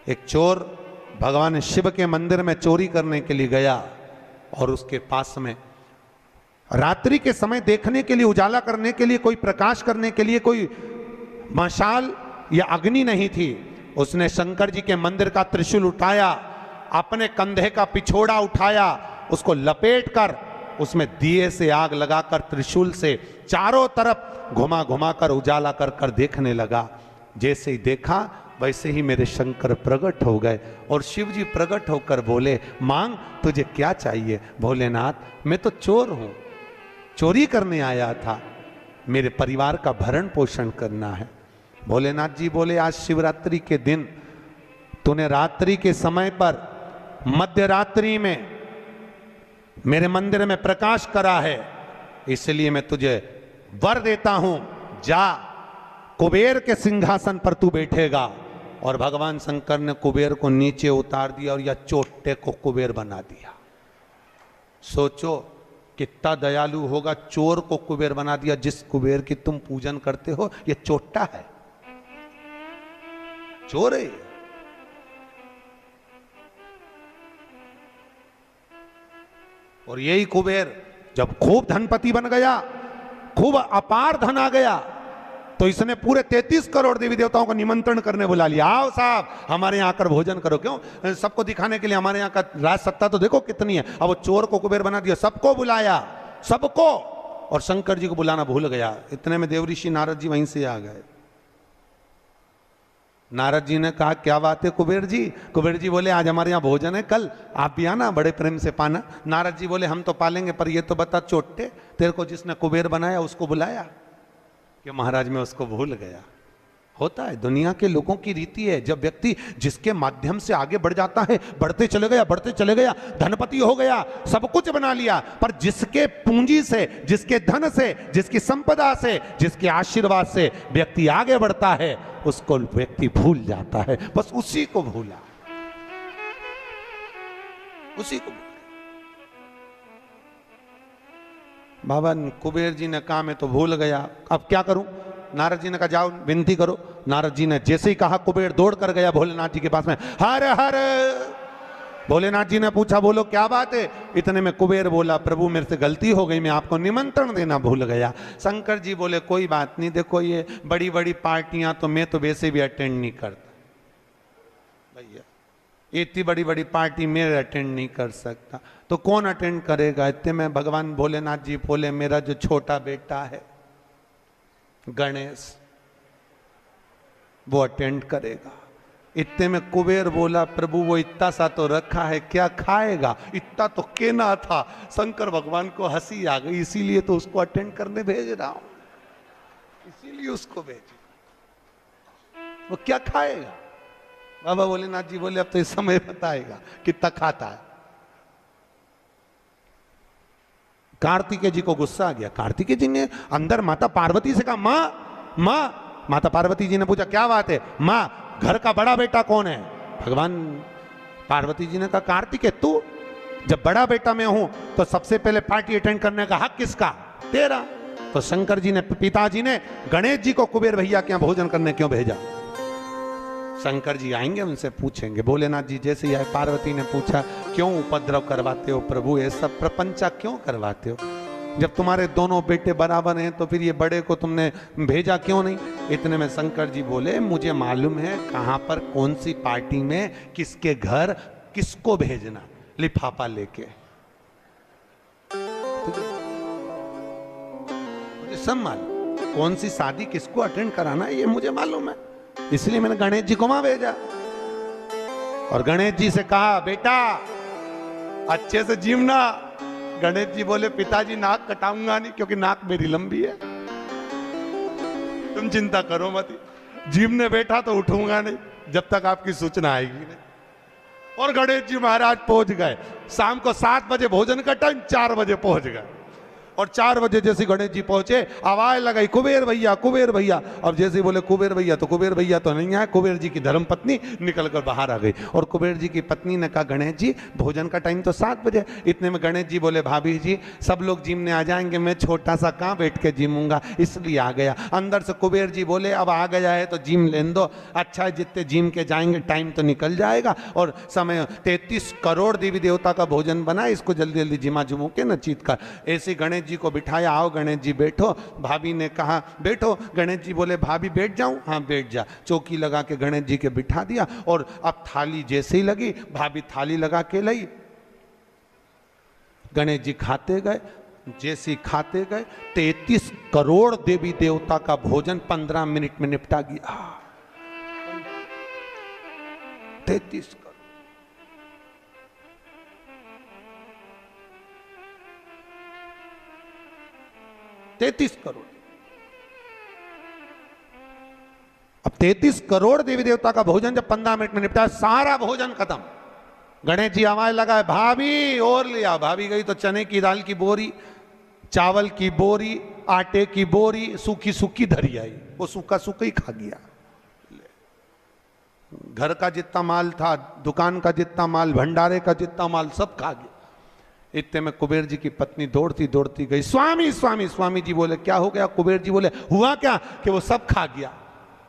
एक चोर भगवान शिव के मंदिर में चोरी करने के लिए गया और उसके पास में रात्रि के समय देखने के लिए, उजाला करने के लिए, कोई प्रकाश करने के लिए कोई मशाल या अग्नि नहीं थी। उसने शंकर जी के मंदिर का त्रिशूल उठाया, अपने कंधे का पिछोड़ा उठाया, उसको लपेट कर उसमें दिए से आग लगाकर त्रिशूल से चारों तरफ घुमा घुमा कर उजाला कर कर देखने लगा। जैसे ही देखा वैसे ही मेरे शंकर प्रकट हो गए और शिव जी प्रकट होकर बोले, मांग तुझे क्या चाहिए? भोलेनाथ मैं तो चोर हूं, चोरी करने आया था, मेरे परिवार का भरण पोषण करना है। भोलेनाथ जी बोले, आज शिवरात्रि के दिन तूने रात्रि के समय पर मध्य रात्रि में मेरे मंदिर में प्रकाश करा है, इसलिए मैं तुझे वर देता हूं, जा कुबेर के सिंहासन पर तू बैठेगा। और भगवान शंकर ने कुबेर को नीचे उतार दिया और या चोटे को कुबेर बना दिया। सोचो कितना दयालु होगा, चोर को कुबेर बना दिया। जिस कुबेर की तुम पूजन करते हो ये चोट्टा है, चोर है। और यही कुबेर जब खूब धनपति बन गया, खूब अपार धन आ गया, तो इसने पूरे 33 करोड़ देवी देवताओं को निमंत्रण करने बुला लिया। आओ साहब हमारे यहाँ आकर भोजन करो। क्यों? सबको दिखाने के लिए हमारे यहाँ का राज सत्ता तो देखो कितनी है। अब वो चोर को कुबेर बना दिया, सबको बुलाया, सबको। और शंकर जी को बुलाना भूल गया। इतने में देवऋषि नारद जी वहीं से आ गए। नारद जी ने कहा, क्या बात है कुबेर जी? कुबेर जी बोले, आज हमारे यहाँ भोजन है, कल आप भी आना, बड़े प्रेम से पाना। नारद जी बोले, हम तो पालेंगे, पर ये तो बता चोट्टे, तेरे को जिसने कुबेर बनाया उसको बुलाया? कि महाराज मैं उसको भूल गया। होता है, दुनिया के लोगों की रीति है। जब व्यक्ति जिसके माध्यम से आगे बढ़ जाता है, बढ़ते चले गया, धनपति हो गया, सब कुछ बना लिया, पर जिसके पूंजी से, जिसके धन से, जिसकी संपदा से, जिसके आशीर्वाद से व्यक्ति आगे बढ़ता है, उसको व्यक्ति भूल जाता है। बस उसी को भूला, उसी को। बाबा कुबेर जी ने कहा मैं तो भूल गया, अब क्या करूं? नारद जी ने कहा जाओ विनती करो। नारद जी ने जैसे ही कहा, कुबेर दौड़ कर गया भोलेनाथ जी के पास में, हर हर। भोलेनाथ जी ने पूछा, बोलो क्या बात है? इतने में कुबेर बोला, प्रभु मेरे से गलती हो गई, मैं आपको निमंत्रण देना भूल गया। शंकर जी बोले, कोई बात नहीं, देखो ये बड़ी बड़ी पार्टियां तो मैं तो वैसे भी अटेंड नहीं करता भैया, इतनी बड़ी बड़ी पार्टी मैं अटेंड नहीं कर सकता, तो कौन अटेंड करेगा? इतने में भगवान भोलेनाथ जी बोले, मेरा जो छोटा बेटा है गणेश, वो अटेंड करेगा। इतने में कुबेर बोला, प्रभु वो इतना सा तो रखा है, क्या खाएगा? इतना तो केना था। शंकर भगवान को हंसी आ गई, इसीलिए तो उसको अटेंड करने भेज रहा हूं, इसीलिए उसको भेज। वो क्या खाएगा? बाबा भोलेनाथ जी बोले, अब तो इस समय बताएगा कितना खाता है। कार्तिकेय जी को गुस्सा आ गया। कार्तिकेय जी ने अंदर माता पार्वती से कहा, माँ माँ। माता पार्वती जी ने पूछा, क्या बात है? माँ घर का बड़ा बेटा कौन है? भगवान पार्वती जी ने कहा, कार्तिकेय तू। जब बड़ा बेटा मैं हूं तो सबसे पहले पार्टी अटेंड करने का हक किसका? तेरा। तो शंकर जी ने, पिताजी ने गणेश जी को कुबेर भैया के यहाँ भोजन करने क्यों भेजा? शंकर जी आएंगे, उनसे पूछेंगे। भोलेनाथ जी जैसे ही आए, पार्वती ने पूछा, क्यों उपद्रव करवाते हो प्रभु, ये सब प्रपंचा क्यों करवाते हो? जब तुम्हारे दोनों बेटे बराबर हैं तो फिर ये बड़े को तुमने भेजा क्यों नहीं? इतने में शंकर जी बोले, मुझे मालूम है कहां पर कौन सी पार्टी में किसके घर किसको भेजना, लिफाफा लेके। मुझे सब मालूम, कौन सी शादी किसको अटेंड कराना है, ये मुझे मालूम है, इसलिए मैंने गणेश जी को वहां भेजा। और गणेश जी से कहा, बेटा अच्छे से जीवना। गणेश जी बोले, पिताजी नाक कटाऊंगा नहीं, क्योंकि नाक मेरी लंबी है, तुम चिंता करो मत, जीवने बैठा तो उठूंगा नहीं जब तक आपकी सूचना आएगी नहीं। और गणेश जी महाराज पहुंच गए। शाम को 7 बजे भोजन का टाइम, 4 बजे पहुंच गए। और 4 बजे जैसे गणेश जी पहुंचे, आवाज लगाई कुबेर भैया, कुबेर भैया। अब जैसे बोले कुबेर भैया, तो कुबेर भैया तो नहीं आए। कुबेर जी की धर्मपत्नी निकल कर बाहर आ गई और कुबेर जी की पत्नी ने कहा गणेश जी भोजन का टाइम तो 7 बजे। इतने में गणेश जी बोले भाभी जी सब लोग जिमने आ जाएंगे, मैं छोटा सा कहाँ बैठ के जिमूंगा, इसलिए आ गया। अंदर से कुबेर जी बोले अब आ गया है तो जिम लेने दो, अच्छा है जितने जिम के जाएंगे टाइम तो निकल जाएगा और समय 33 करोड़ देवी देवता का भोजन बना, इसको जल्दी जल्दी जिमा जुमू के न चीत कर। ऐसे गणेश जी को बिठाया, आओ गणेश जी बैठो। भाभी ने कहा बैठो। गणेश जी बोले भाभी बैठ जाऊं? हाँ बैठ जा। चौकी लगा के गणेश जी के बिठा दिया और अब थाली जैसे ही लगी, भाभी थाली लगा के लाई, गणेश जी खाते गए। जैसे ही खाते गए 33 करोड़ देवी देवता का भोजन 15 मिनट में निपटा गया। 33 करोड़। अब 33 करोड़ देवी देवता का भोजन जब 15 मिनट में निपटा, सारा भोजन खत्म। गणेश जी आवाज लगाए भाभी और लिया। भाभी गई तो चने की दाल की बोरी, चावल की बोरी, आटे की बोरी सूखी सूखी धरी आई। वो सूखा सूखा ही खा गया। घर का जितना माल था, दुकान का जितना माल, भंडारे का जितना माल सब खा गया। इतने में कुबेर जी की पत्नी दौड़ती दौड़ती गई, स्वामी स्वामी। स्वामी जी बोले क्या हो गया? कुबेर जी बोले हुआ क्या कि वो सब खा गया।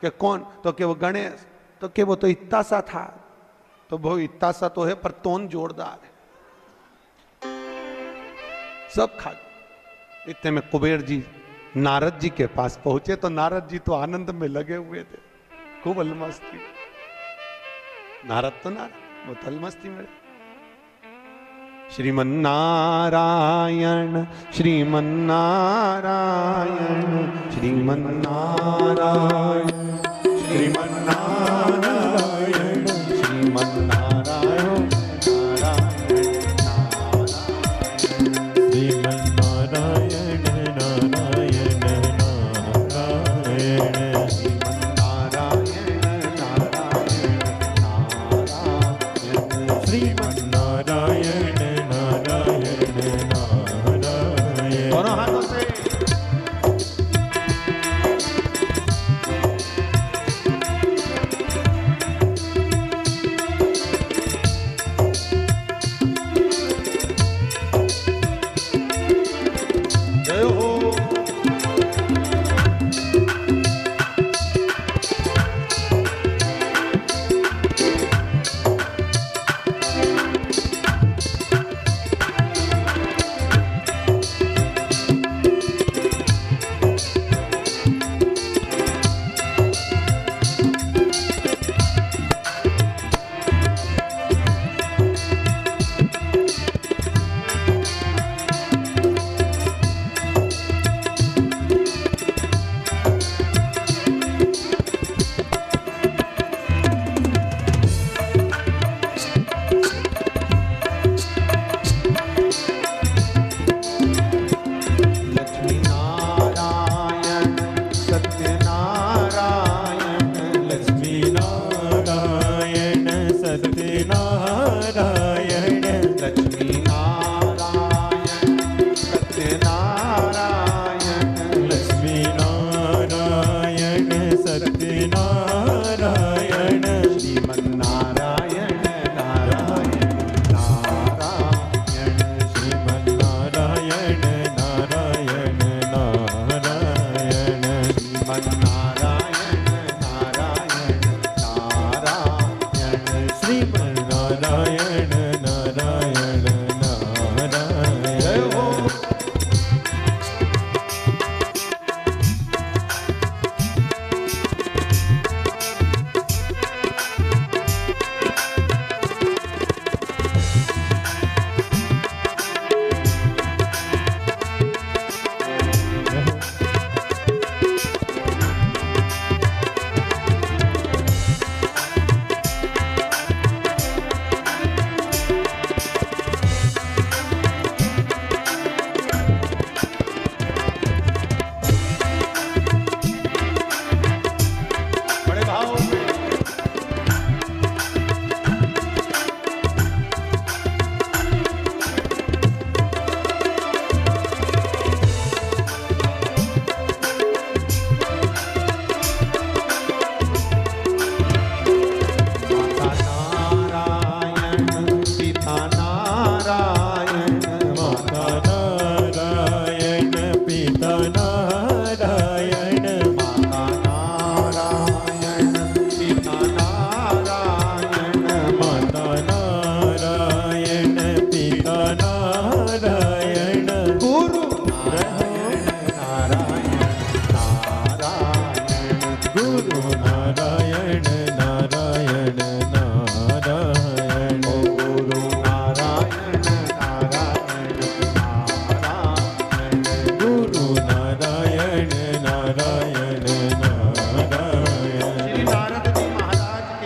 कि कौन? तो कि वो गणेश। तो कि वो तो इतना सा था। तो वो इतना सा तो है पर तोन जोरदार है, सब खा गया। इतने में कुबेर जी नारद जी के पास पहुंचे तो नारद जी तो आनंद में लगे हुए थे, खूब अलमस्ती। नारद तो नारद, वो तो अलमस्ती में। श्रीमन्नारायण श्रीमन्नारायण श्रीमन्नारायण श्रीमन्नारायण श्रीमन्नारायण श्रीमन्नारायण नारायण नारायण श्रीमन्नारायण नारायण नारायण। दोनों हाथों से जय हो।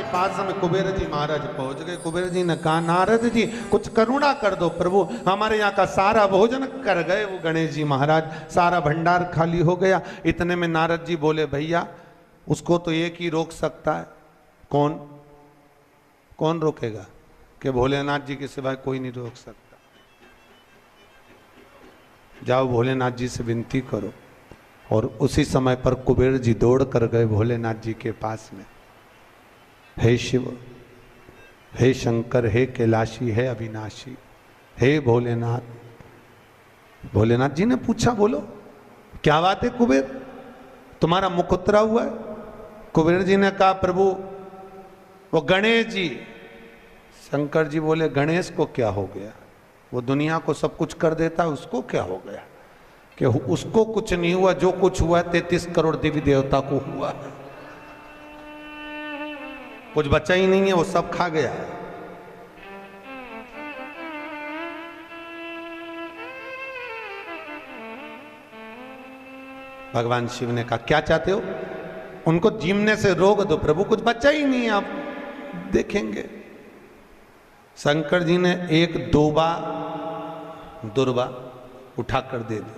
पास में कुबेर जी महाराज पहुंच गए। कुबेर जी ने कहा, नारद जी कुछ करुणा कर दो प्रभु, हमारे यहाँ का सारा भोजन कर गए वो गणेश जी महाराज, सारा भंडार खाली हो गया। इतने में नारद जी बोले, भैया उसको तो एक ही रोक सकता है। कौन? कौन रोकेगा? कि भोलेनाथ जी के सिवाय कोई नहीं रोक सकता। जाओ भोलेनाथ जी से विनती करो। और उसी समय पर कुबेर जी दौड़ कर गए भोलेनाथ जी के पास में। हे शिव, हे शंकर, हे कैलाशी, हे अविनाशी, हे भोलेनाथ। भोलेनाथ जी ने पूछा, बोलो क्या बात है कुबेर, तुम्हारा मुख उतरा हुआ है? कुबेर जी ने कहा, प्रभु वो गणेश जी। शंकर जी बोले, गणेश को क्या हो गया? वो दुनिया को सब कुछ कर देता है, उसको क्या हो गया? कि उसको कुछ नहीं हुआ, जो कुछ हुआ 33 करोड़ देवी देवता को हुआ। कुछ बचा ही नहीं है, वो सब खा गया। भगवान शिव ने कहा, क्या चाहते हो? उनको जीमने से रोक दो प्रभु, कुछ बचा ही नहीं है, आप देखेंगे। शंकर जी ने एक दुर्बा उठाकर दे दी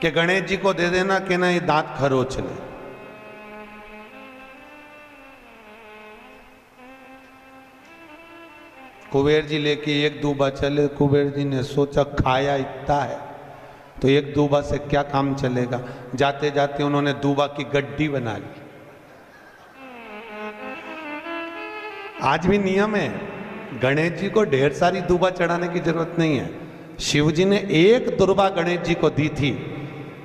कि गणेश जी को दे देना, कि ना ये दांत खरोच ले। कुबेर जी लेके एक दूबा चले। कुबेर जी ने सोचा, खाया इतना है तो एक दूबा से क्या काम चलेगा। जाते जाते उन्होंने दूबा की गड्डी बना ली। आज भी नियम है, गणेश जी को ढेर सारी दूबा चढ़ाने की जरूरत नहीं है। शिव जी ने एक दुर्बा गणेश जी को दी थी,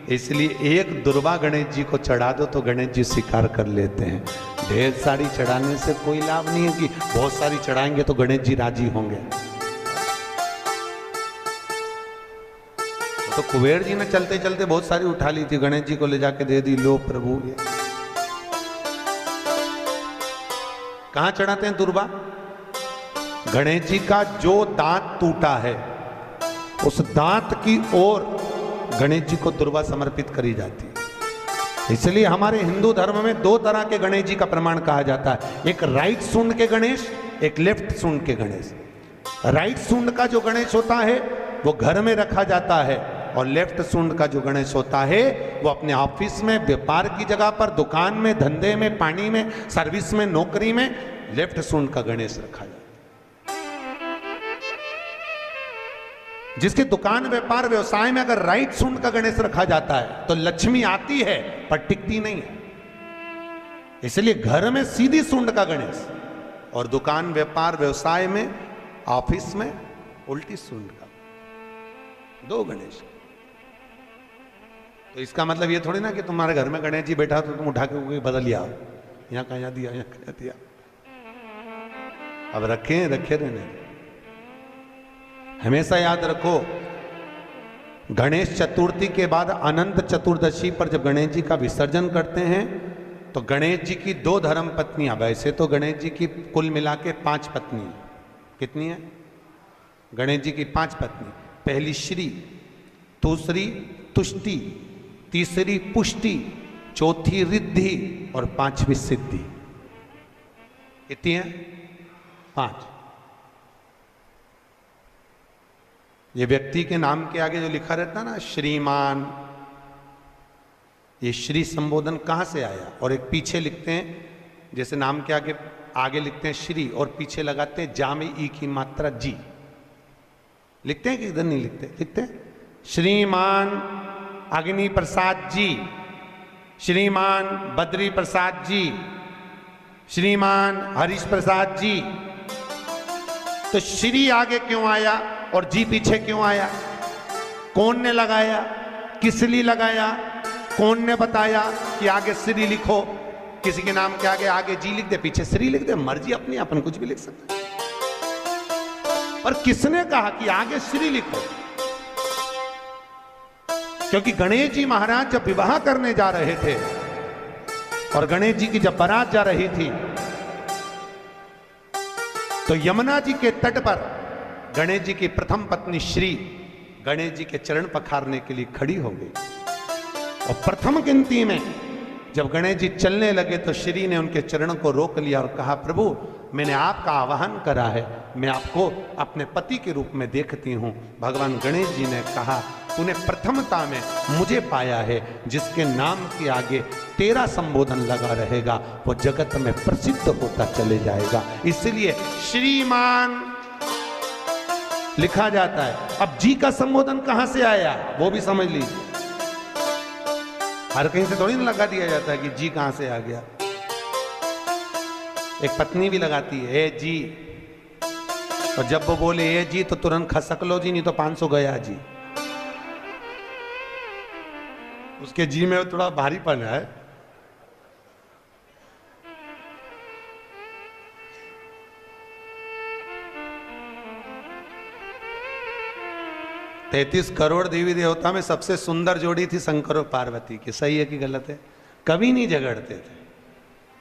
इसलिए एक दुर्बा गणेश जी को चढ़ा दो तो गणेश जी स्वीकार कर लेते हैं। ढेर सारी चढ़ाने से कोई लाभ नहीं है कि बहुत सारी चढ़ाएंगे तो गणेश जी राजी होंगे। तो कुबेर जी ने चलते चलते बहुत सारी उठा ली थी, गणेश जी को ले जाके दे दी। लो प्रभु, ये कहां चढ़ाते हैं दुर्बा? गणेश जी का जो दांत टूटा है उस दांत की ओर गणेश जी को दुर्बा समर्पित करी जाती है। इसलिए हमारे हिंदू धर्म में दो तरह के गणेश जी का प्रमाण कहा जाता है, एक राइट सूंड के गणेश, एक लेफ्ट सूंड के गणेश। राइट सूंड का जो गणेश होता है वो घर में रखा जाता है, और लेफ्ट सूंड का जो गणेश होता है वो अपने ऑफिस में, व्यापार की जगह पर, दुकान में, धंधे में, पानी में, सर्विस में, नौकरी में लेफ्ट सूंड का गणेश रखा जाता है। जिसके दुकान, व्यापार, व्यवसाय में अगर राइट सूंड का गणेश रखा जाता है तो लक्ष्मी आती है पर टिकती नहीं है। इसलिए घर में सीधी सूंड का गणेश, और दुकान, व्यापार, व्यवसाय में, ऑफिस में उल्टी सूंड का, दो गणेश। तो इसका मतलब ये थोड़ी ना कि तुम्हारे घर में गणेश जी बैठा तो तुम उठा के बदल लिया, यहां कहां दिया, यहां कहां दिया। अब रखे रहने। हमेशा याद रखो, गणेश चतुर्थी के बाद अनंत चतुर्दशी पर जब गणेश जी का विसर्जन करते हैं तो गणेश जी की 2 धर्म पत्नियां, वैसे तो गणेश जी की कुल मिला के 5 पत्नी, कितनी है? गणेश जी की 5 पत्नी। पहली श्री, दूसरी तुष्टि, तीसरी पुष्टि, चौथी रिद्धि और 5वीं सिद्धि। कितनी है? 5। ये व्यक्ति के नाम के आगे जो लिखा रहता है ना, श्रीमान, ये श्री संबोधन कहां से आया? और एक पीछे लिखते हैं, जैसे नाम के आगे लिखते हैं श्री और पीछे लगाते हैं जा में ई की मात्रा जी। लिखते हैं कि इधर नहीं लिखते? लिखते हैं श्रीमान अग्नि प्रसाद जी, श्रीमान बद्री प्रसाद जी, श्रीमान हरीश प्रसाद जी। तो श्री आगे क्यों आया और जी पीछे क्यों आया? कौन ने लगाया? किस लिए लगाया? कौन ने बताया कि आगे श्री लिखो? किसी के नाम के आगे जी लिख दे, पीछे श्री लिख दे, मर्जी अपनी, अपन कुछ भी लिख सकते। पर किसने कहा कि आगे श्री लिखो? क्योंकि गणेश जी महाराज जब विवाह करने जा रहे थे और गणेश जी की जब बारात जा रही थी तो यमुना जी के तट पर गणेश जी की प्रथम पत्नी श्री गणेश जी के चरण पखारने के लिए खड़ी हो गई और प्रथम गिनती में जब गणेश जी चलने लगे तो श्री ने उनके चरणों को रोक लिया और कहा, प्रभु मैंने आपका आवाहन करा है, मैं आपको अपने पति के रूप में देखती हूँ। भगवान गणेश जी ने कहा, तूने प्रथमता में मुझे पाया है, जिसके नाम के आगे तेरा संबोधन लगा रहेगा वो जगत में प्रसिद्ध होता चले जाएगा। इसलिए श्रीमान लिखा जाता है। अब जी का संबोधन कहां से आया वो भी समझ लीजिए। हर कहीं से थोड़ी ना लगा दिया जाता है कि जी कहां से आ गया। एक पत्नी भी लगाती है ए जी, और जब वो बोले ए जी तो तुरंत खसक लो जी, नहीं तो 500 गया जी। उसके जी में थोड़ा भारीपन है। तैतीस करोड़ देवी देवता में सबसे सुंदर जोड़ी थी शंकर और पार्वती की। सही है कि गलत है? कभी नहीं झगड़ते थे।